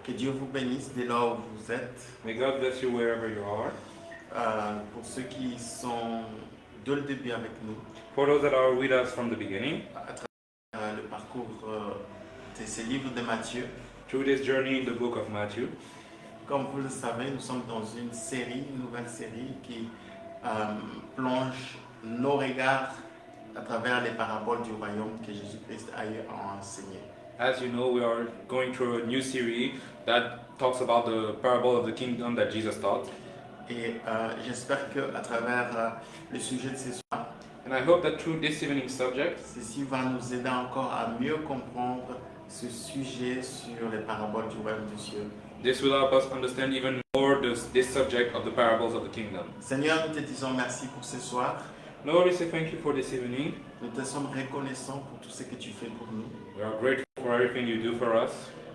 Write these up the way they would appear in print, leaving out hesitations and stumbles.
Que Dieu vous bénisse dès là où vous êtes. May God bless you wherever you are. Pour ceux qui sont de le début avec nous, For those that are with us from the beginning, à travers le parcours de ces livres de Matthieu, through this journey in the book of Matthew, comme vous le savez, nous sommes dans une nouvelle série qui plonge nos regards à travers les paraboles du royaume que Jésus-Christ a eu à enseigner. as you know, we are going through a new series that talks about the parable of the kingdom that Jesus taught. Et j'espère qu'à travers le sujet de ce soir, And I hope that through this evening's subject, ceci va nous aider encore à mieux comprendre ce sujet sur les paraboles du royaume des cieux. this will help us understand even more this subject of the parables of the kingdom. Seigneur, nous te disons merci pour ce soir. Lord, we say thank you for this evening. Nous te sommes reconnaissants pour tout ce que tu fais pour nous. We are grateful for everything you do for us.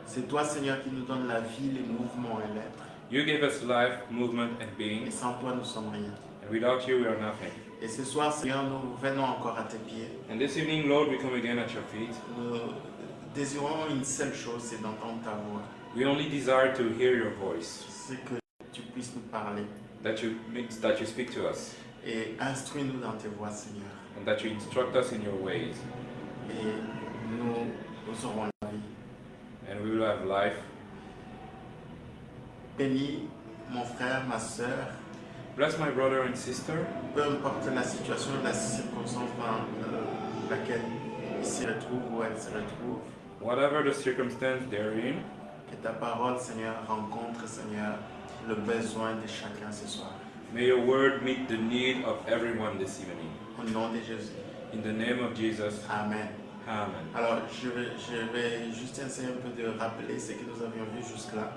C'est toi, Seigneur, qui nous donne la vie, les mouvements et l'être. You gave us life, movement, and being, Et sans toi, nous sommes rien. and without you, we are nothing. Et ce soir, Seigneur, nous venons encore à tes pieds. And this evening, Lord, we come again at your feet. Nous désirons une seule chose, c'est d'entendre ta voix. We only desire to hear your voice, C'est que tu puisses nous parler. that you speak to us, Et instruis-nous dans tes voies, Seigneur. and that you instruct us in your ways, Et nous aurons la vie. and we will have life. Bénis mon frère, ma soeur, Bless my brother and sister, peu importe la situation, la circonstance dans laquelle il se retrouve ou elle se retrouve. whatever the circumstance they're in, Que ta parole, Seigneur, rencontre, Seigneur, le besoin de chacun ce soir. may your word meet the need of everyone this evening. Au nom de Jésus. In the name of Jesus, Amen. Amen. Alors, je vais juste essayer un peu de rappeler ce que nous avions vu jusque-là.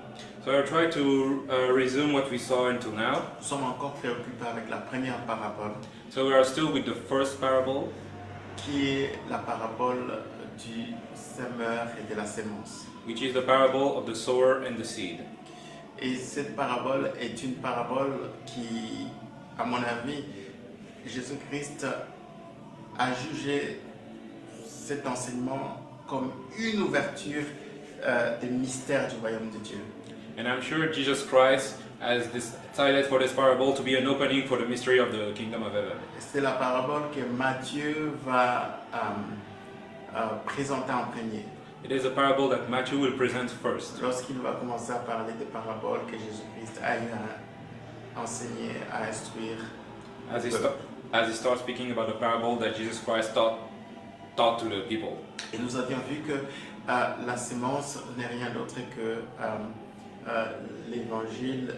So I'll try to resume what we saw until now. Nous sommes encore préoccupés avec la première parabole, So we are still with the first parable, qui est la parabole du semeur et de la sémence. which is the parable of the sower and the seed. Et cette parabole est une parabole qui, à mon avis, Jésus-Christ a jugé cet enseignement comme une ouverture des mystères du royaume de Dieu. And I'm sure Jesus Christ has decided for this parable to be an opening for the mystery of the kingdom of heaven. C'est la parabole que Matthieu va présenter en premier. It is a parable that Matthew will present first. Lorsqu'il va commencer à parler des paraboles que Jésus-Christ a eu à enseigner, à instruire. As he starts speaking about the parable that Jesus Christ taught to the people. Et nous avions vu que la sémence n'est rien d'autre que l'évangile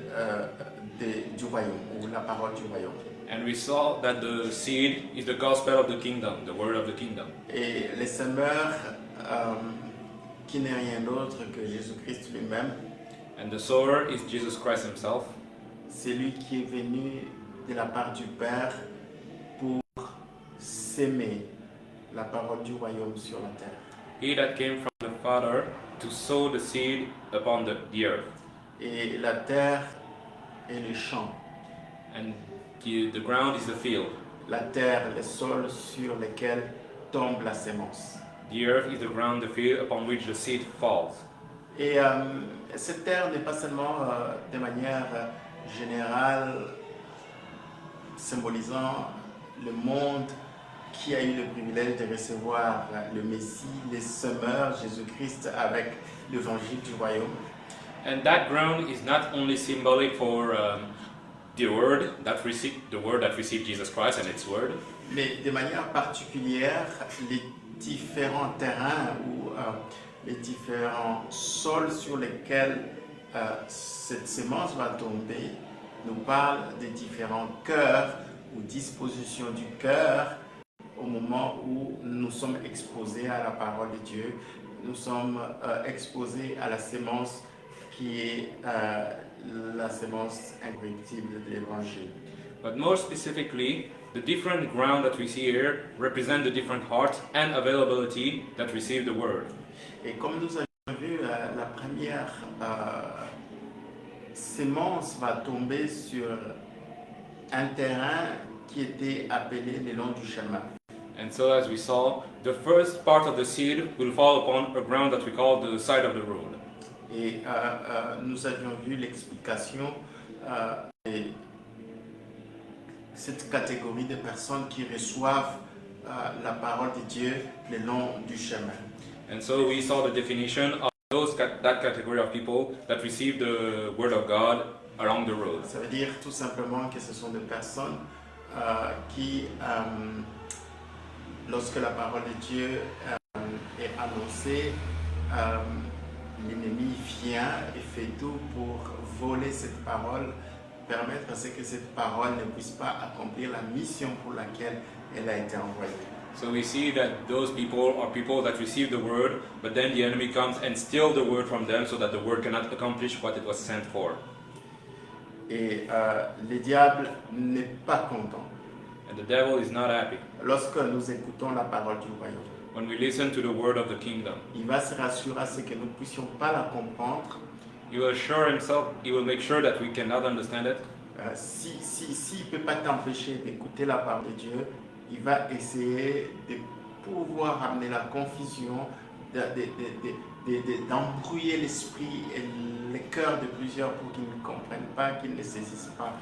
du royaume, ou la parole du royaume. And we saw that the seed is the gospel of the kingdom, the word of the kingdom. Et les semeurs, qui n'est rien d'autre que Jésus-Christ lui-même, And the sower is Jesus Christ himself. c'est lui qui est venu de la part du Père pour s'aimer la parole du royaume sur la terre. He that came from the Father to sow the seed upon the earth. Et la terre est le champ. And the ground is the field. La terre, le sol sur lequel tombe la sémence. The earth is the ground, the field upon which the seed falls. Et cette terre n'est pas seulement de manière générale symbolisant le monde qui a eu le privilège de recevoir le Messie, les semeurs, Jésus-Christ avec l'évangile du royaume. And that ground is not only symbolic for the word that received Jesus Christ and its word, Mais de manière particulière, les différents terrains ou les différents sols sur lesquels cette sémence va tomber nous parlent des différents cœurs ou dispositions du cœur au moment où nous sommes exposés à la parole de Dieu. Nous sommes exposés à la sémence qui est la sémence incorruptible de l'Évangile. but more specifically, the different ground that we see here represent the different hearts and availability that receive the word. Et comme nous avons vu, la première sémence va tomber sur un terrain qui était appelé le long du chemin. And so as we saw, the first part of the seed will fall upon a ground that we call the side of the road. Et nous avions vu l'explication de cette catégorie de personnes qui reçoivent la parole de Dieu le long du chemin. And so we saw the definition of that category of people that receive the word of God along the road. Ça veut dire tout simplement que ce sont des personnes qui, lorsque la parole de Dieu est annoncée, l'ennemi vient et fait tout pour voler cette parole, permettre à ce que cette parole ne puisse pas accomplir la mission pour laquelle elle a été envoyée. So we see that those people are people that receive the word, but then the enemy comes and steals the word from them so that the word cannot accomplish what it was sent for. Et le diable n'est pas content And the devil is not happy. lorsque nous écoutons la parole du royaume. When we listen to the word of the kingdom, Il va se rassurer à ce que nous ne puissions pas la comprendre. he will assure himself, he will make sure that we cannot understand it. S'il ne peut pas t'empêcher d'écouter la parole de Dieu, il va essayer de pouvoir amener la confusion, d'embrouiller l'esprit et le cœur de plusieurs pour qu'ils ne comprennent pas, qu'ils ne saisissent pas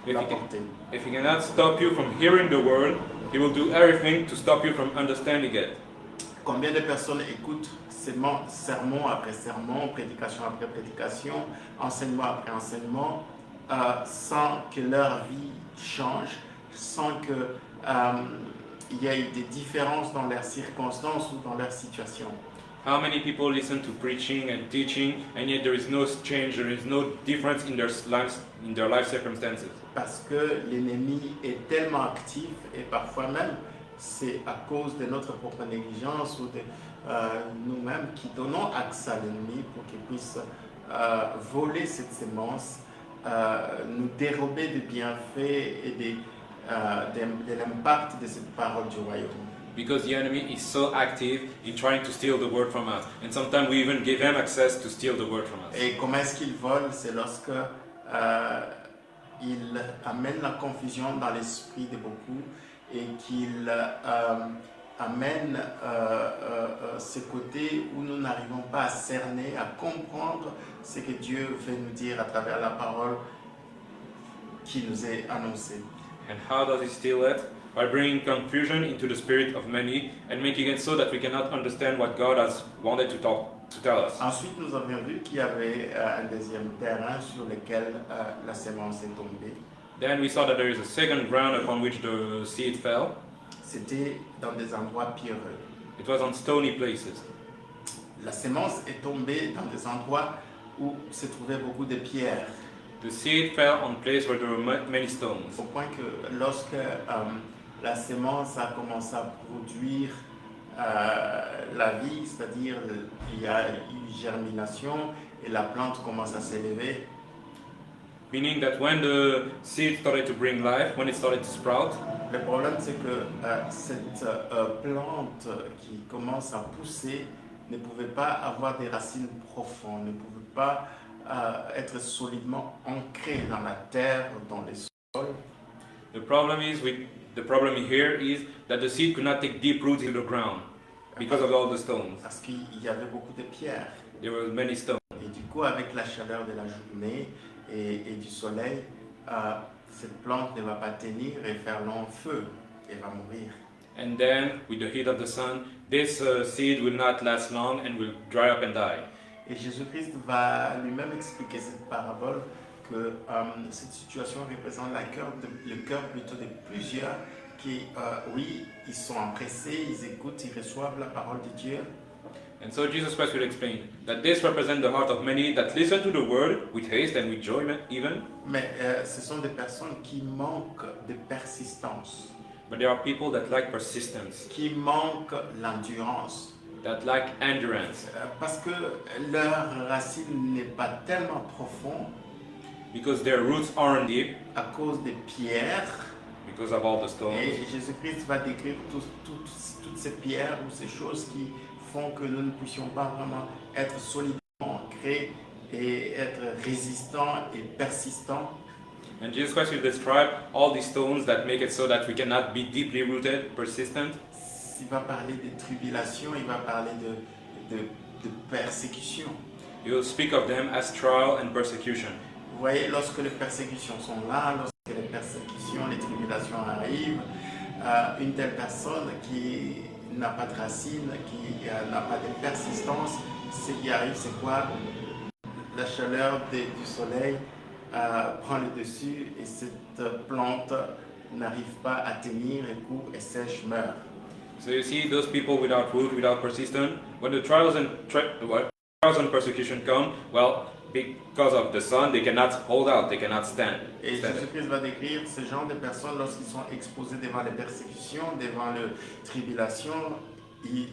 la portée. If he cannot stop you from hearing the word, he will do everything to stop you from understanding it. Combien de personnes écoutent sermon après sermon, prédication après prédication, enseignement après enseignement, sans que leur vie change, sans que il y ait des différences dans leurs circonstances ou dans leur situation. How many people listen to preaching and teaching, and yet there is no change, there is no difference in their life circumstances? Parce que l'ennemi est tellement actif et parfois même c'est à cause de notre propre négligence ou de nous-mêmes qui donnons accès à l'ennemi pour qu'il puisse voler cette sémence, nous dérober des bienfaits et de l'impact de cette parole du royaume. Because the enemy is so active in trying to steal the word from us. And sometimes we even give him access to steal the word from us. Et comment est-ce qu'il vole? C'est lorsque il amène la confusion dans l'esprit de beaucoup et qu'il amène ce côté où nous n'arrivons pas à cerner, à comprendre ce que Dieu veut nous dire à travers la parole qui nous est annoncée. And how does he steal it? By bringing confusion into the spirit of many and making it so that we cannot understand what God has wanted to tell us. Ensuite, nous avions vu qu'il y avait un deuxième terrain sur lequel la sémence est tombée. Then we saw that there is a second ground upon which the seed fell. C'était dans des endroits pierreux. It was on stony places. La sémence est tombée dans des endroits où se trouvaient beaucoup de pierres. The seed fell on places where there were many stones. Au point que lorsque la sémence a commencé à produire la vie, c'est-à-dire il y a eu germination et la plante commence à s'élever. Meaning that when the seed started to bring life, when it started to sprout, Le problème c'est que cette plante qui commence à pousser ne pouvait pas avoir des racines profondes, ne pouvait pas être solidement ancrée dans la terre, dans les sols. the problem here is that the seed could not take deep roots in the ground because of all the stones. Parce qu'il y avait beaucoup de pierres. There were many stones. Et du coup, avec la chaleur de la journée et du soleil, cette plante ne va pas tenir et faire long feu et va mourir. And then, with the heat of the sun, this seed will not last long and will dry up and die. Et Jésus-Christ va lui-même expliquer cette parabole que cette situation représente le cœur plutôt de plusieurs qui, oui, ils sont empressés, ils écoutent, ils reçoivent la parole de Dieu. And so Jesus Christ will explain that this represents the heart of many that listen to the word with haste and with joy even. Mais ce sont des personnes qui manquent de persistance, But there are people that lack persistence, qui manquent l'endurance, that lack endurance, parce que leur racine n'est pas tellement profonde because their roots aren't deep, à cause des pierres. because of all the stones. Et Jésus-Christ va décrire toutes ces pierres ou ces choses qui font que nous ne puissions pas vraiment être solidement ancrés et être résistants et persistants. And Jesus Christ will describe all these stones that make it so that we cannot be deeply rooted, persistent. Il va parler de tribulations, il va parler de persécutions. he will speak of them as trial and persecution. Vous voyez, lorsque les persécutions sont là, lorsque les persécutions, les tribulations arrivent, une telle personne qui n'a pas de racines, qui n'a pas de persistance, ce qui arrive, c'est quoi? La chaleur du soleil prend le dessus et cette plante n'arrive pas à tenir et coupe et sèche, meurt. So you see those people without root, without persistence, when the trials and persecution come, well, because of the sun, they cannot hold out, they cannot stand. Et Jésus-Christ va décrire ce genre de personnes lorsqu'ils sont exposés devant les persécutions, devant les tribulations, ils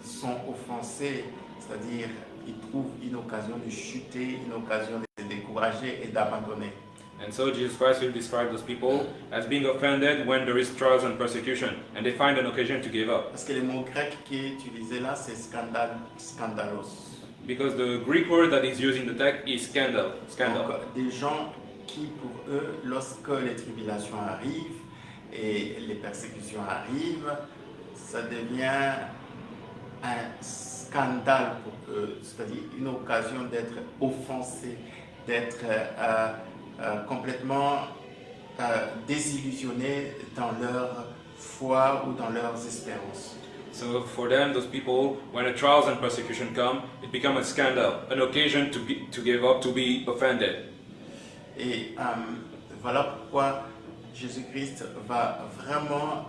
sont offensés, c'est-à-dire ils trouvent une occasion de chuter, une occasion de se décourager et d'abandonner. And so Jesus Christ will describe those people as being offended when there is trials and persecution, and they find an occasion to give up. Parce que le mot grec qui est utilisé là, c'est scandalos. Because the Greek word that is used in the text is scandal. Donc, des gens qui, pour eux, lorsque les tribulations arrivent et les persécutions arrivent, ça devient un scandale pour eux, c'est-à-dire une occasion d'être offensés, d'être complètement désillusionnés dans leur foi ou dans leurs espérances. So for them, those people, when the trials and persecution come, it becomes a scandal, an occasion to give up, to be offended. Et voilà pourquoi Jésus-Christ va vraiment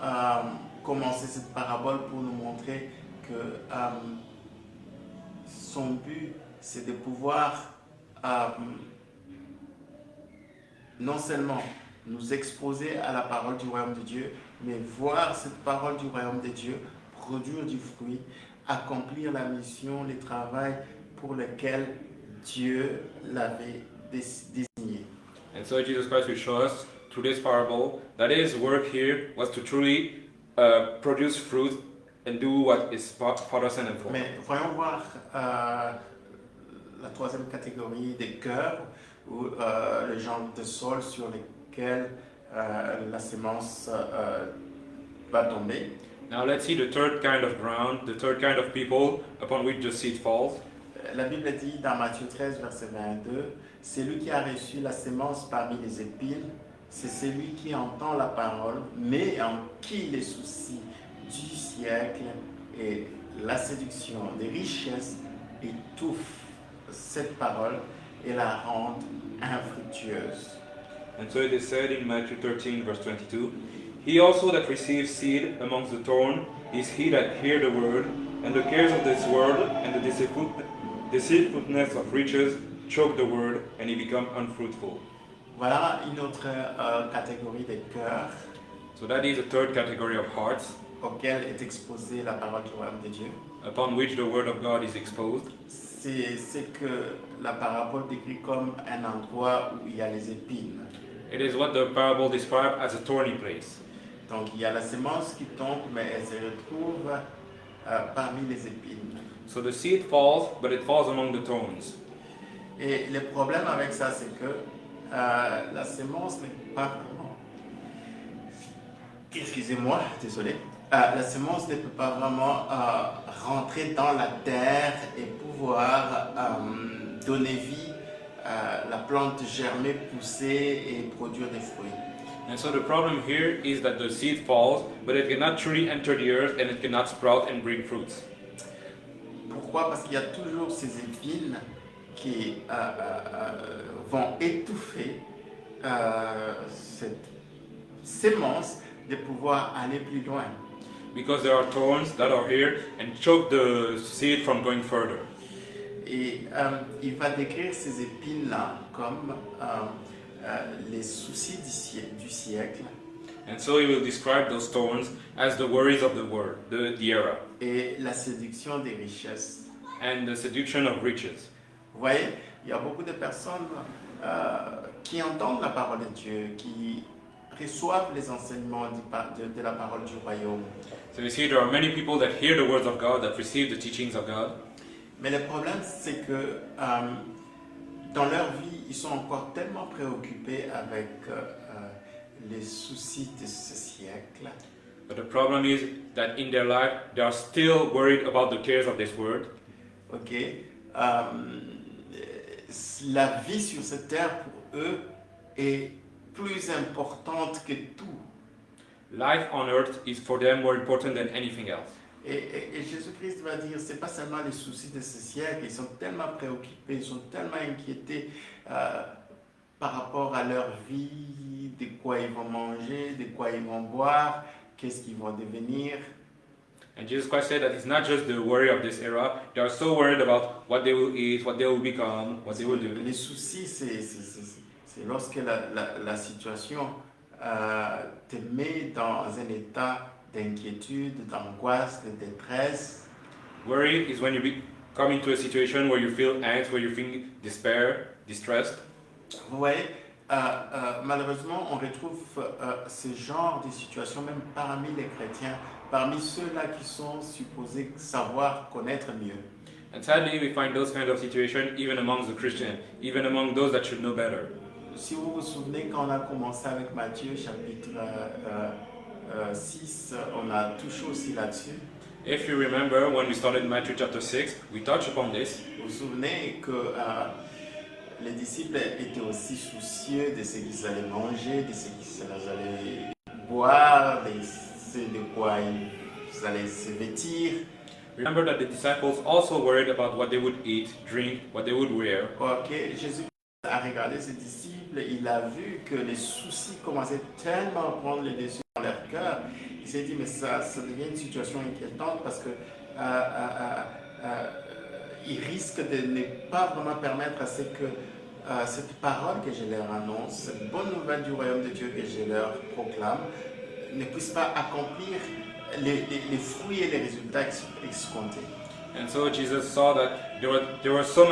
commencer cette parabole pour nous montrer que son but, c'est de pouvoir non seulement nous exposer à la parole du royaume de Dieu, mais voir cette parole du royaume de Dieu produire du fruit, accomplir la mission, le travail pour lequel Dieu l'avait désigné. And so Jesus Christ will show us through this parable that his work here was to truly produce fruit and do what his Father sent him for. Mais voyons voir la troisième catégorie des cœurs, ou le genre de sol sur lesquels la sémence va tomber. Now let's see the third kind of ground, the third kind of people upon which the seed falls. La Bible dit dans Matthieu 13, verset 22, « Celui qui a reçu la sémence parmi les épines, c'est celui qui entend la parole, mais en qui les soucis du siècle et la séduction des richesses étouffent cette parole et la rendent infructueuse. » And so it is said in Matthew 13, verse 22, He also that receives seed amongst the thorn is he that hear the word, and the cares of this world and the deceitfulness of riches choke the word, and he become unfruitful. Voilà une autre catégorie de cœurs So that is a third category of hearts, auquel est exposée la parole du royaume de Dieu. upon which the word of God is exposed. C'est ce que la parabole décrit comme un endroit où il y a les épines. It is what the parable describes as a thorny place. Donc il y a la sémence qui tombe, mais elle se retrouve parmi les épines. So the seed falls, but it falls among the thorns. Et le problème avec ça, c'est que la sémence n'est pas vraiment... Excusez-moi, désolé. La sémence ne peut pas vraiment rentrer dans la terre et pouvoir donner vie, la plante germer, pousser et produire des fruits. And so the problem here is that the seed falls, but it cannot truly enter the earth and it cannot sprout and bring fruits. Pourquoi? Parce qu'il y a toujours ces épines qui vont étouffer cette sémence de pouvoir aller plus loin. Because there are thorns that are here and choke the seed from going further. Et il va décrire ces épines-là comme les soucis du siècle. And so he will describe those thorns as the worries of the world, the era, Et la séduction des richesses. and the seduction of riches. Vous voyez, il y a beaucoup de personnes qui entendent la parole de Dieu, qui reçoivent les enseignements de la parole du royaume. So you see, there are many people that hear the words of God, that receive the teachings of God. Mais le problème, c'est que dans leur vie, ils sont encore tellement préoccupés avec les soucis de ce siècle. But the problem is that in their life, they are still worried about the cares of this world. Ok, la vie sur cette terre pour eux est plus importante que tout. Life on earth is for them more important than anything else. Et Jésus-Christ va dire, c'est pas seulement les soucis de ce siècle, ils sont tellement préoccupés, ils sont tellement inquiétés par rapport à leur vie, de quoi ils vont manger, de quoi ils vont boire, qu'est-ce qu'ils vont devenir. And Jesus Christ said that it's not just the worry of this era. They are so worried about what they will eat, what they will become, what they will do. Les soucis, c'est lorsque la situation te met dans un état d'inquiétude, d'angoisse, de détresse. Worry is when you come into a situation where you feel angst, where you feel despair, distressed. Vous voyez, malheureusement, on retrouve ce genre de situation même parmi les chrétiens, parmi ceux-là qui sont supposés savoir, connaître mieux. And sadly, we find those kinds of situations even amongst the Christians, even among those that should know better. Si vous vous souvenez, quand on a commencé avec Matthieu, chapitre 6, on a touché aussi là-dessus. If you remember, when we started Matthew chapter 6, we touched upon this. Vous vous souvenez que les disciples étaient aussi soucieux de ce qu'ils allaient manger, de ce qu'ils allaient boire, de quoi ils allaient se vêtir. Remember that the disciples also worried about what they would eat, drink, what they would wear. Ok, Jésus a regardé ses disciples, il a vu que les soucis commençaient tellement à prendre le dessus dans leur cœur. Il s'est dit, mais ça devient une situation inquiétante parce que il risque de ne pas vraiment permettre à ce que cette parole que je leur annonce, cette bonne nouvelle du royaume de Dieu que je leur proclame, ne puisse pas accomplir les fruits et les résultats escomptés. And so Jesus saw that there was so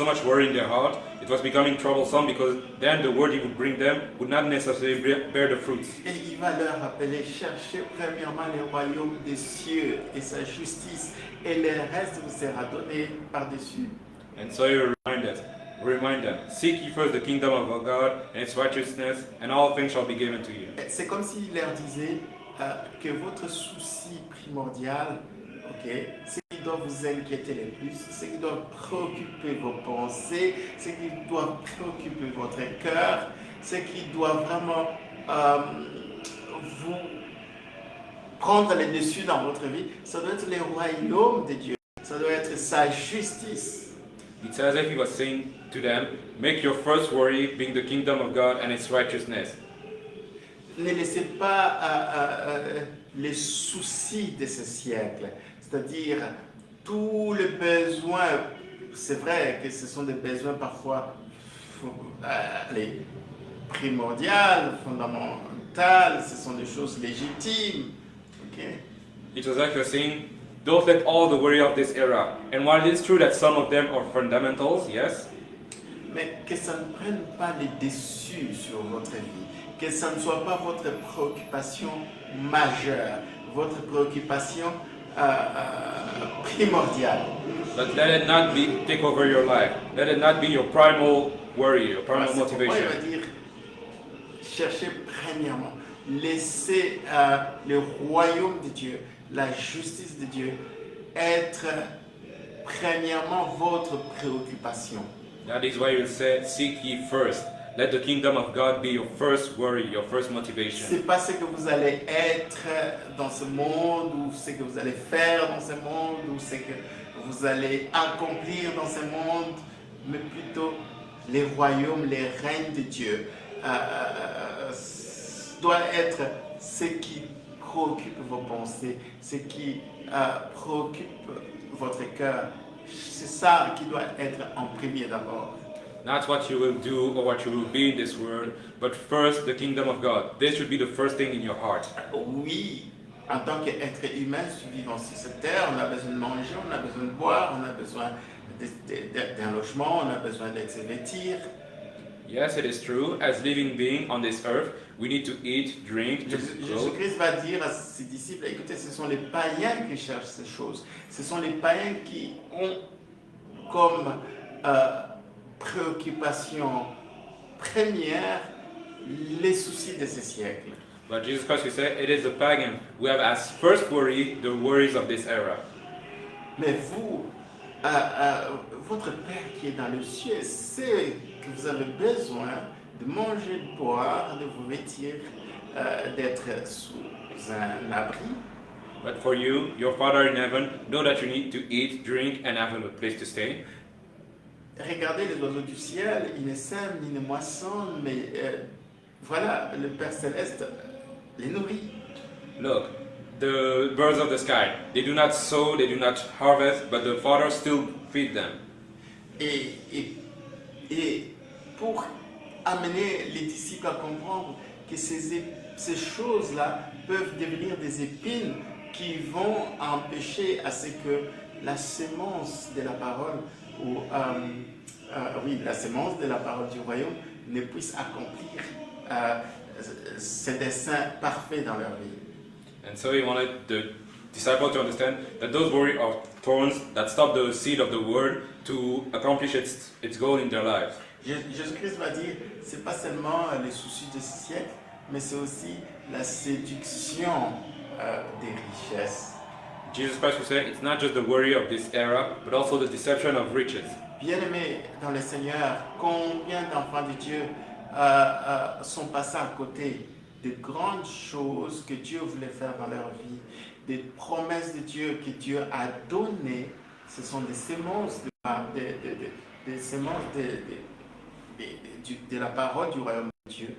much worry in their heart. It was becoming troublesome because then the word he would bring them would not necessarily bear the fruits. Et il va leur rappeler, cherchez premièrement le royaume des cieux et sa justice, et le reste vous sera donné par-dessus. And so he remind them, seek ye first the kingdom of God and its righteousness, and all things shall be given to you. C'est comme s'il leur disait que votre souci primordial, ce qui doit vous inquiéter le plus, ce qui doit préoccuper vos pensées, ce qui doit préoccuper votre cœur, ce qui doit vraiment vous prendre le dessus dans votre vie, ça doit être le royaume de Dieu, ça doit être sa justice. It's as if he was saying to them, make your first worry being the kingdom of God and its righteousness. Ne laissez pas les soucis de ce siècle, c'est-à-dire tous les besoins. C'est vrai que ce sont des besoins parfois les primordiaux, fondamentaux, ce sont des choses légitimes. Okay? It was like you're saying, don't let all the worry of this era. And while it is true that some of them are fundamentals, yes, mais que ça ne prenne pas les dessus sur votre vie, que ça ne soit pas votre préoccupation majeure, votre préoccupation primordiale. but let it not take over your life. Let it not be your primal worry, your primal C'est pourquoi il motivation. va dire, cherchez premièrement, laissez le royaume de Dieu, la justice de Dieu être premièrement votre préoccupation. That is why you say, seek ye first. Let the kingdom of God be your first worry, your first motivation. C'est pas ce que vous allez être dans ce monde, ou ce que vous allez faire dans ce monde, ou ce que vous allez accomplir dans ce monde, mais plutôt les royaumes, les règnes de Dieu doit être ce qui préoccupe vos pensées, ce qui préoccupe votre cœur. C'est ça qui doit être en premier d'abord. Not what you will do or what you will be in this world, but first the kingdom of God. This should be the first thing in your heart. Oui, en tant qu'être humain vivant sur cette terre, on a besoin de manger, on a besoin de boire, on a besoin d'un logement, on a besoin de se vêtir. Yes, it is true. As living beings on this earth, we need to eat, drink, to clothe. Jésus-Christ va dire à ses disciples, écoutez, ce sont les païens qui cherchent ces choses. Ce sont les païens qui ont comme préoccupation première les soucis de ce siècle. But Jesus Christ, we say, it is the pagan who have as first worry the worries of this era. Mais vous, Votre Père qui est dans le ciel sait que vous avez besoin de manger, de boire, de vous vêtir, d'être sous un abri. But for you, your Father in heaven, know that you need to eat, drink, and have a place to stay. Regardez les oiseaux du ciel, ils ne sèment ni ne moissonnent, mais voilà, le Père Céleste les nourrit. Look, the birds of the sky, they do not sow, they do not harvest, but the Father still feeds them. Et pour amener les disciples à comprendre que ces choses-là peuvent devenir des épines qui vont empêcher à ce que la sémence de la parole, ou la sémence de la parole du royaume ne puisse accomplir ses desseins parfaits dans leur vie. And so he wanted the disciples to understand that those are thorns that stop the seed of the word to accomplish its goal in their lives. Jésus-Christ va dire, c'est pas seulement les soucis de ce siècle, mais c'est aussi la séduction des richesses. Jesus Christ will say it's not just the worry of this era, but also the deception of riches. Bien-aimés dans le Seigneur, combien d'enfants de Dieu sont passés à côté de grandes choses que Dieu voulait faire dans leur vie, des promesses de Dieu que Dieu a données. Ce sont des sémences des sémences de la parole du royaume de Dieu.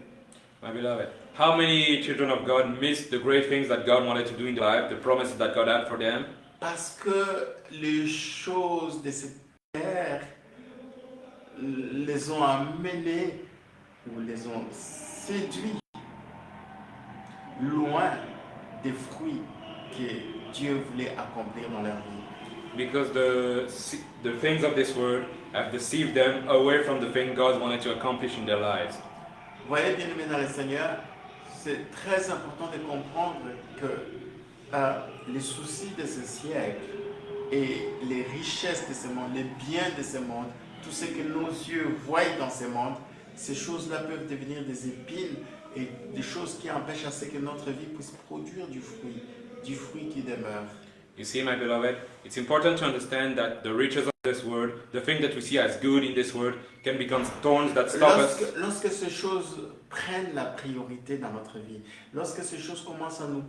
My beloved, how many children of God missed the great things that God wanted to do in their life, the promises that God had for them? Parce que les choses de cette terre les ont amenés ou les ont séduits loin des fruits que Dieu voulait accomplir dans leur vie. Because the things of this world have deceived them away from the thing God wanted to accomplish in their lives. Vous voyez, bien-aimés dans le Seigneur, c'est très important de comprendre que les soucis de ce siècle et les richesses de ce monde, les biens de ce monde, tout ce que nos yeux voient dans ce monde, ces choses-là peuvent devenir des épines et des choses qui empêchent à ce que notre vie puisse produire du fruit qui demeure. You see, my beloved, it's important to understand that the riches of this world, the thing that we see as good in this world, can become thorns that stop us. Lorsque ces choses prennent la priorité dans notre vie, lorsque ces choses commencent à nous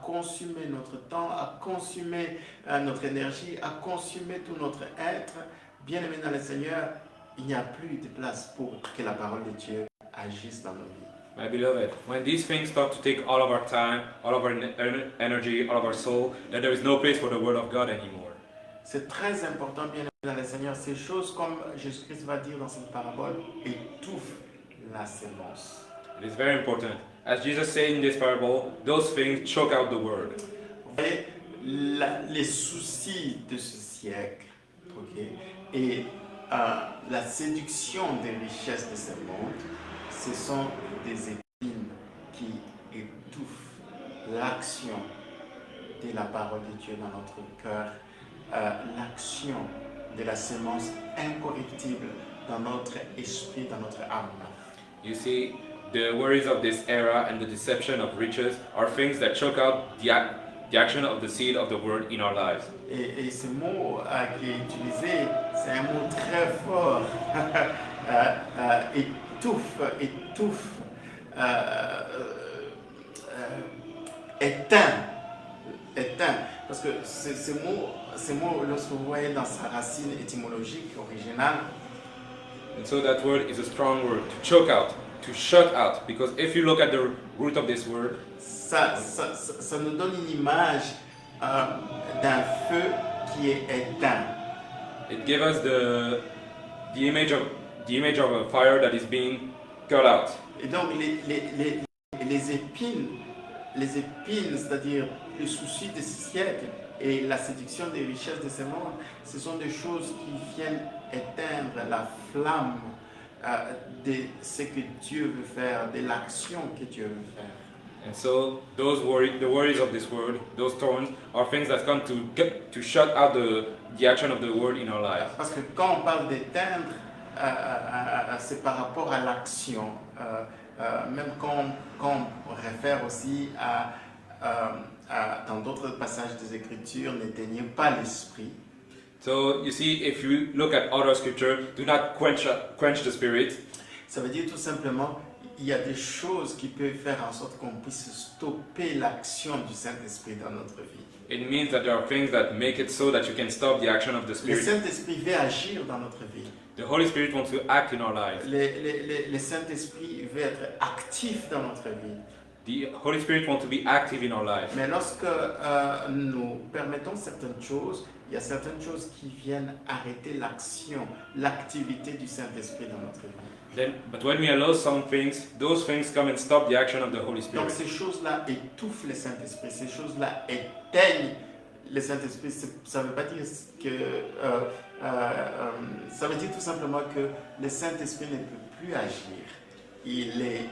consumer notre temps, à consumer notre énergie, à consumer tout notre être, bien aimé dans le Seigneur, il n'y a plus de place pour que la parole de Dieu agisse dans nos vies. My beloved, when these things start to take all of our time, all of our energy, all of our soul, then there is no place for the Word of God anymore. C'est très important, bien aimé dans le Seigneur, ces choses, comme Jésus-Christ va dire dans cette parabole, étouffent la sémence. It is very important. As Jesus said in this parable, those things choke out the Word. Vous voyez, les soucis de ce siècle, et la séduction des richesses de ce monde, ce sont des épines qui étouffent l'action de la parole de Dieu dans notre cœur, l'action de la sémence incorruptible dans notre esprit, dans notre âme. You see, the worries of this era and the deception of riches are things that choke out the action of the seed of the word in our lives. Et ce mot qui est utilisé, c'est un mot très fort. Étouffe, éteint. Parce que ce mot, lorsque vous voyez dans sa racine étymologique originale, And so that word is a strong word, to choke out, to shut out. Because if you look at the root of this word, ça nous donne une image d'un feu qui est éteint. it gives us the image of a fire that is being cut out. Et donc les épines, c'est-à-dire le souci de ce siècle et la séduction des richesses de ce monde, ce sont des choses qui viennent éteindre la flamme de ce que Dieu veut faire, de l'action que Dieu veut faire. And so the worries of this world, those thorns, are things that come to shut out the action of the word in our lives. Parce que quand on parle d'éteindre, c'est par rapport à l'action. Même quand on réfère aussi dans d'autres passages des Écritures, n'éteignez pas l'esprit. So you see, if you look at other scripture, do not quench the spirit. Ça veut dire tout simplement, il y a des choses qui peuvent faire en sorte qu'on puisse stopper l'action du Saint-Esprit dans notre vie. It means that there are things that make it so that you can stop the action of the Le Spirit. Saint-Esprit veut agir dans notre vie. The Holy Spirit wants to act in our lives. Le Saint-Esprit veut être actif dans notre vie. The Holy Spirit wants to be active in our lives. Mais lorsque nous permettons certaines choses, il y a certaines choses qui viennent arrêter l'action, l'activité du Saint-Esprit dans notre vie. But when we allow some things, those things come and stop the action of the Holy Donc Spirit. ces choses-là étouffent le Saint-Esprit, ces choses-là éteignent le Saint-Esprit. Ça ne veut pas dire que... ça veut dire tout simplement que le Saint-Esprit ne peut plus agir. Il est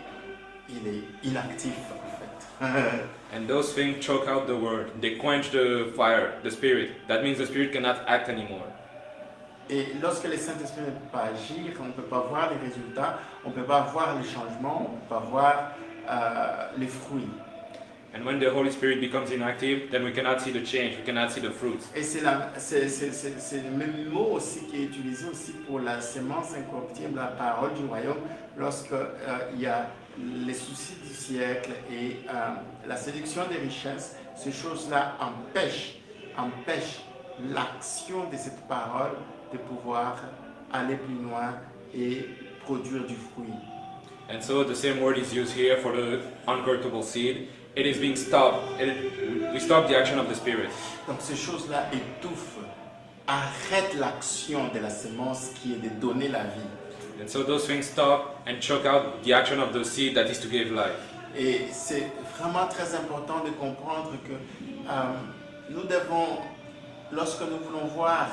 inactif en fait. And those things choke out the word. They quench the fire, the Spirit. That means the Spirit cannot act anymore. Et lorsque le Saint-Esprit ne peut pas agir, on ne peut pas voir les résultats, on ne peut pas voir les changements, on ne peut pas voir les fruits. And when the Holy Spirit becomes inactive, then we cannot see the change, we cannot see the fruits. Et c'est le même mot aussi qui est utilisé aussi pour la sémence incorruptible, la parole du royaume, lorsque il y a les soucis du siècle et la séduction des richesses. Ces choses-là empêchent l'action de cette parole de pouvoir aller plus loin et produire du fruit. And so the same word is used here for the uncorruptible seed. It is being stopped. We stop the action of the Spirit. Donc ces choses-là étouffent, arrêtent l'action de la sémence qui est de donner la vie. And so those things stop and choke out the action of the seed that is to give life. Et c'est vraiment très important de comprendre que nous devons, lorsque nous voulons voir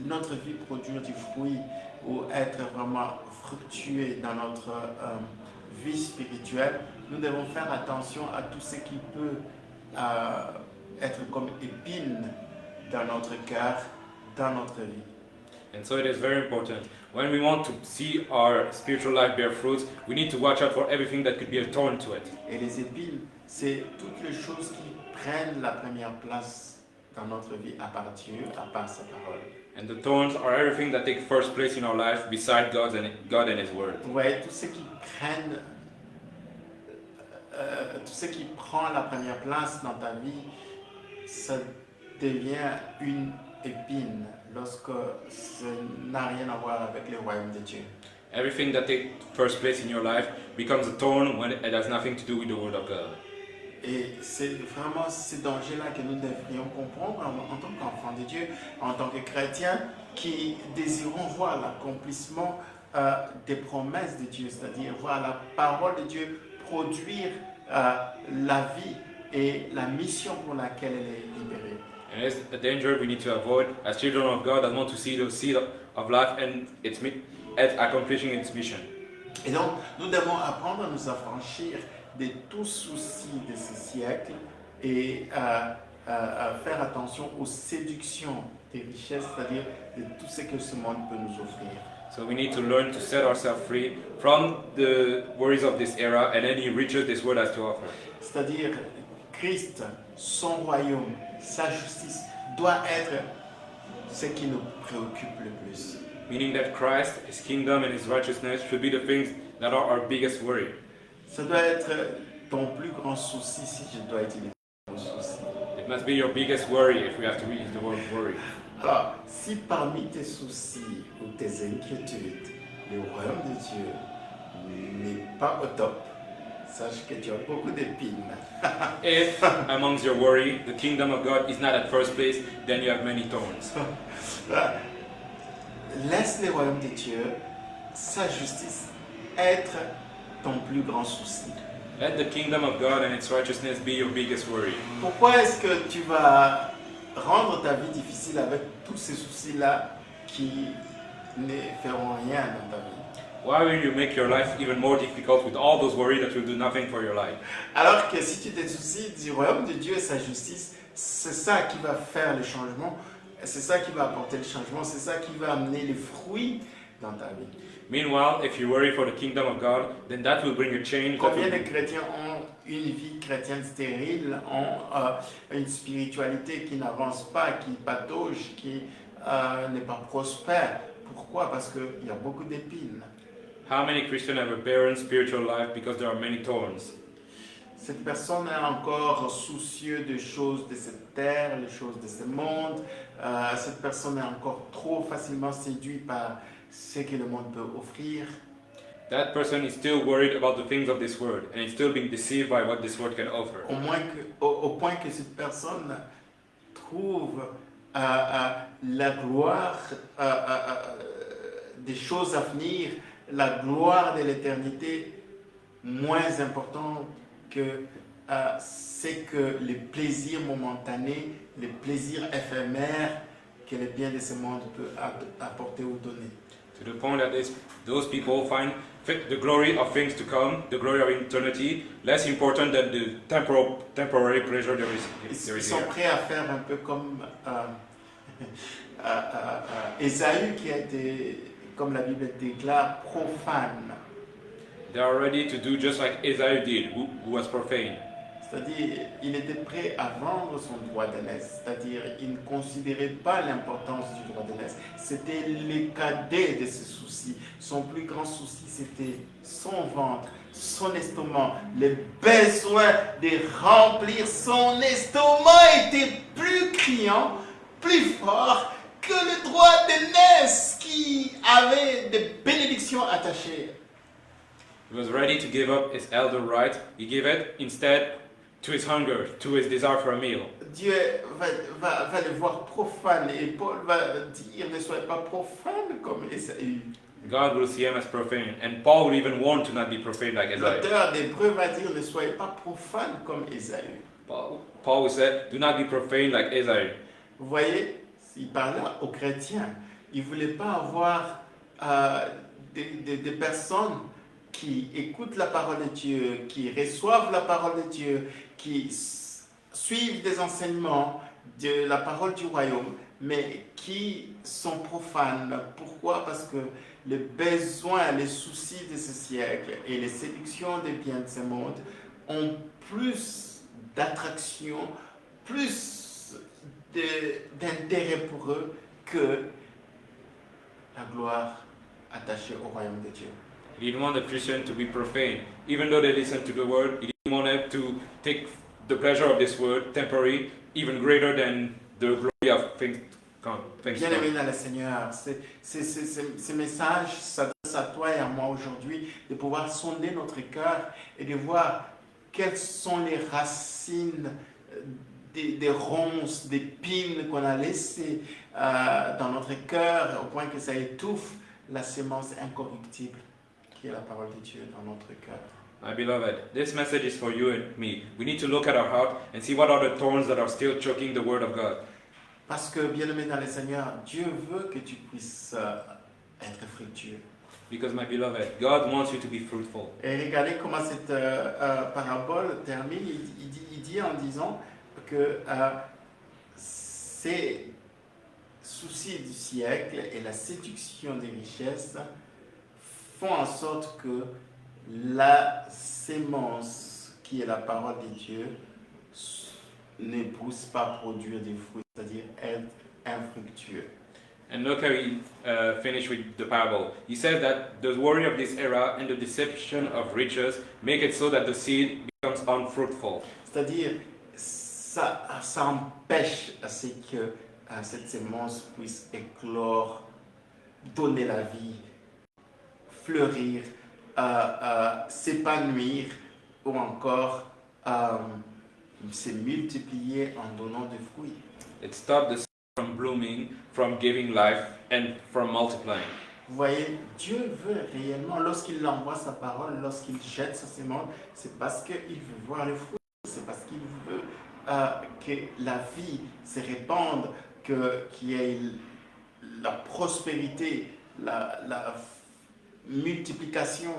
notre vie produire du fruit ou être vraiment fructueux dans notre vie spirituelle, nous devons faire attention à tout ce qui peut être comme épine dans notre cœur, dans notre vie. And so it is very important. When we want to see our spiritual life bear fruits, we need to watch out for everything that could be a thorn to it. Et les épines, c'est toutes les choses qui prennent la première place dans notre vie à part Dieu, à part sa parole. And the thorns are everything that take first place in our life beside God and His Word. Ouais, tout ce qui prenne, tout ce qui prend la première place dans ta vie, ça devient une épine lorsque ça n'a rien à voir avec le royaume de Dieu. Everything that takes first place in your life becomes a thorn when it has nothing to do with the Word of God. Et c'est vraiment ces dangers-là que nous devrions comprendre en tant qu'enfants de Dieu, en tant que chrétiens qui désirons voir l'accomplissement des promesses de Dieu, c'est-à-dire voir la parole de Dieu produire la vie et la mission pour laquelle elle est libérée. And it's a danger we need to avoid as children of God that want to see the seed of life and it accomplishing its mission. Et donc, nous devons apprendre à nous affranchir de tout souci de ce siècle et à faire attention aux séductions des richesses, c'est-à-dire de tout ce que ce monde peut nous offrir. So we need to learn to set ourselves free from the worries of this era and any riches this world has to offer. C'est-à-dire, Christ, son royaume, sa justice doit être ce qui nous préoccupe le plus. Meaning that Christ, His kingdom and His righteousness should be the things that are our biggest worry. Ça doit être ton plus grand souci si je dois utiliser ton souci. It must be your biggest worry if we have to use the word worry. Alors, si parmi tes soucis ou tes inquiétudes, le royaume de Dieu n'est pas au top, sache que tu as beaucoup d'épines. If amongst your worry, the kingdom of God is not at first place, then you have many thorns. Laisse le royaume de Dieu, sa justice, être ton plus grand souci. Let the kingdom of God and its righteousness be your biggest worry. Pourquoi est-ce que tu vas rendre ta vie difficile avec tous ces soucis-là qui ne feront rien dans ta vie? Why will you make your life even more difficult with all those worries that will do nothing for your life? Alors que si tu te soucies du royaume de Dieu et sa justice, c'est ça qui va faire le changement, c'est ça qui va apporter le changement, c'est ça qui va amener les fruits dans ta vie. Meanwhile, if you worry for the kingdom of God, then that will bring a change. Combien de chrétiens ont une vie chrétienne stérile ont une spiritualité qui n'avance pas, qui patauge, qui n'est pas prospère. Pourquoi? Parce qu'il y a beaucoup d'épines. How many Christians have a barren spiritual life because there are many thorns? Cette personne est encore soucieuse des choses de cette terre, les choses de ce monde. Cette personne est encore trop facilement séduite par ce que le monde peut offrir. That person is still worried about the things of this world and is still being deceived by what this world can offer. Au point que cette personne trouve la gloire des choses à venir, la gloire de l'éternité moins importante que c'est que les plaisirs momentanés, les plaisirs éphémères que le bien de ce monde peut apporter ou donner. To the point that those people find the glory of things to come, the glory of eternity, less important than the temporary pleasure there is Ils sont here. prêts à faire un peu comme Ésaü qui a été, comme la Bible déclare, profane. They are ready to do just like Esau did, who was profane. C'est-à-dire, il était prêt à vendre son droit d'aînesse. C'est-à-dire, il ne considérait pas l'importance du droit d'aînesse. C'était le cadet de ses soucis. Son plus grand souci, c'était son ventre, son estomac. Le besoin de remplir son estomac était plus criant, plus fort que le droit d'aînesse qui avait des bénédictions attachées. He was ready to give up his elder right. He gave it instead to his hunger, to his desire for a meal. Dieu va le voir profane et Paul va dire ne soyez pas profane comme Ésaü. God will see him as profane, and Paul will even warn to not be profane like Esau. L'auteur d'Hébreux va dire ne soyez pas profane comme Ésaü. Paul will say, do not be profane like Esau. Vous voyez, il parlait aux chrétiens. Il ne voulait pas avoir des personnes qui écoutent la parole de Dieu, qui reçoivent la parole de Dieu, qui suivent des enseignements de la parole du royaume, mais qui sont profanes. Pourquoi? Parce que les besoins, les soucis de ce siècle et les séductions des biens de ce monde ont plus d'attraction, plus d'intérêt pour eux que la gloire attachée au royaume de Dieu. He didn't want the Christian to be profane. Even though they listened to the word, he didn't want them to take the pleasure of this word, temporary, even greater than the glory of things to come. Bien aimé dans le Seigneur, ce message s'adresse à toi et à moi aujourd'hui, de pouvoir sonder notre cœur et de voir quelles sont les racines des ronces, des pines qu'on a laissées dans notre cœur, au point que ça étouffe la sémence incorruptible qui est la parole de Dieu dans notre cœur. My beloved, this message is for you and me. We need to look at our heart and see what are the thorns that are still choking the word of God. Parce que, bien-aimé dans le Seigneur, Dieu veut que tu puisses être fructueux. Because, my beloved, God wants you to be fruitful. Et regardez comment cette parabole termine. Il dit en disant que ces soucis du siècle et la séduction des richesses font en sorte que la sémence qui est la parole de Dieu ne pousse pas produire des fruits, c'est-à-dire être infructueux. And look how he finished with the parable. He said that the worry of this era and the deception of riches make it so that the seed becomes unfruitful. C'est-à-dire, ça empêche à ce que cette sémence puisse éclore, donner la vie, fleurir, s'épanouir ou encore se multiplier en donnant des fruits. It stopped the seed from blooming, from giving life, and from multiplying. Vous voyez, Dieu veut réellement, lorsqu'il envoie sa parole, lorsqu'il jette sa sémence, c'est parce qu'il veut voir les fruits, c'est parce qu'il veut que la vie se répande, qu'il y ait la prospérité, la multiplication,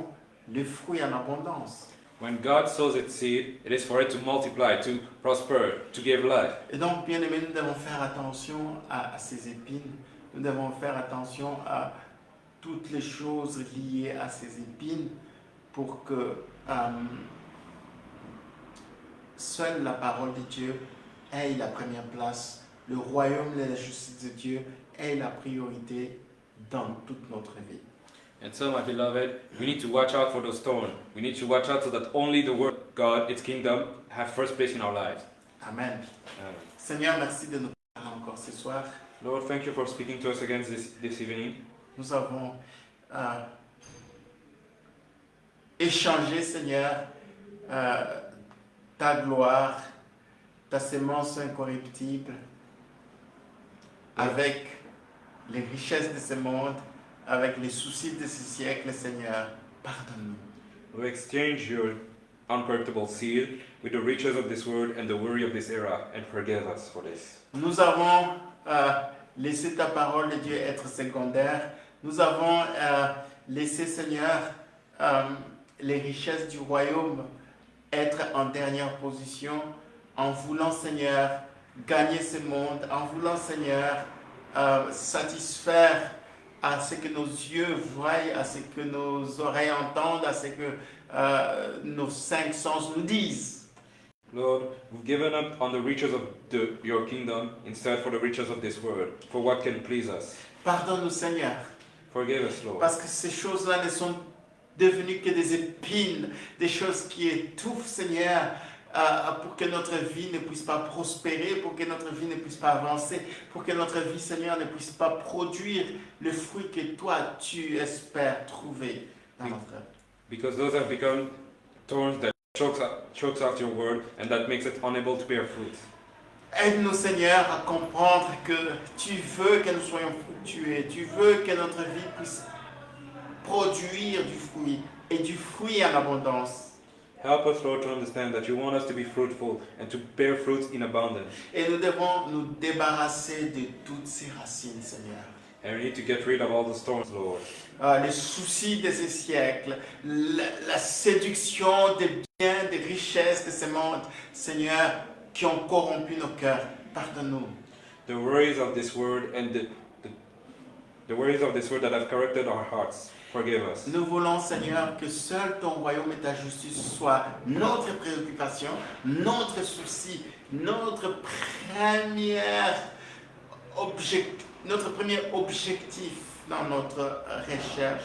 les fruits en abondance. When God sows its seed, it is for it to multiply, to prosper, to give life. Et donc, bien aimé, nous devons faire attention à ces épines, nous devons faire attention à toutes les choses liées à ces épines pour que seule la parole de Dieu ait la première place, le royaume et la justice de Dieu ait la priorité dans toute notre vie. And so, my beloved, we need to watch out for those thorns. We need to watch out so that only the word of God, its kingdom, have first place in our lives. Amen. Amen. Seigneur, merci de nous parler encore ce soir. Lord, thank you for speaking to us again this evening. Nous avons échangé, Seigneur, ta gloire, ta sémence incorruptible, avec les richesses de ce monde, avec les soucis de ce siècle, Seigneur. Pardonne-nous. We exchange your uncorruptible seed with the riches of this world and the worry of this era, and forgive us for this. Nous avons laissé ta parole de Dieu être secondaire. Nous avons laissé, Seigneur, les richesses du royaume être en dernière position, en voulant, Seigneur, gagner ce monde, en voulant, Seigneur, satisfaire à ce que nos yeux voient, à ce que nos oreilles entendent, à ce que nos cinq sens nous disent. Lord, we've given up on the riches of your kingdom instead for the riches of this world, for what can please us. Pardonne-nous, Seigneur, Forgive us, Lord. parce que ces choses-là ne sont devenues que des épines, des choses qui étouffent, Seigneur, pour que notre vie ne puisse pas prospérer, pour que notre vie ne puisse pas avancer, pour que notre vie, Seigneur, ne puisse pas produire le fruit que toi, tu espères trouver dans notre vie. Because those have become thorns that chokes out your word and that makes it unable to bear fruit. Aide-nous, Seigneur, à comprendre que tu veux que nous soyons fructueux, tu veux que notre vie puisse produire du fruit et du fruit en abondance. Help us, Lord, to understand that you want us to be fruitful and to bear fruit in abundance. Et nous devons nous débarrasser de toutes ces racines, Seigneur. And we need to get rid of all the thorns, Lord. Les soucis de ce siècle, la séduction des biens, des richesses de ce monde, Seigneur, qui ont corrompu nos cœurs. Pardonne-nous. The worries of this world and the worries of this world that have corrupted our hearts. Forgive us. Nous voulons, Seigneur, que seul ton royaume et ta justice soient notre préoccupation, notre souci, notre premier objectif dans notre recherche.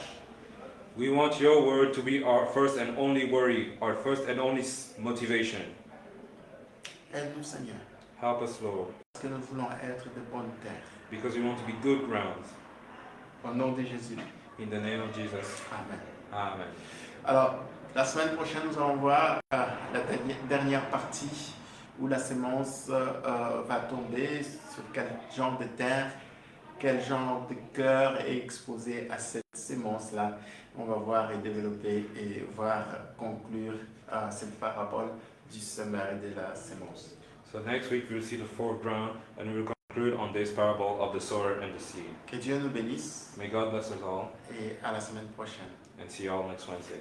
We want your word to be our first and only worry, our first and only motivation. Aide-nous, Seigneur, Help us, Lord, parce que nous voulons être de bonnes terres. because we want to be good grounds. Au nom de Jésus. In the name of Jesus. Amen. Amen. Alors, la semaine prochaine, nous allons voir la dernière partie où la sémence va tomber, sur quel genre de terre, quel genre de cœur est exposé à cette sémence-là. On va voir et développer et voir conclure cette parabole du semeur et de la sémence. So next week we'll see the fourth ground and we'll conclude on this parable of the sower and the seed. Que Dieu nous bénisse May God bless us all et à la semaine prochaine. and see you all next Wednesday.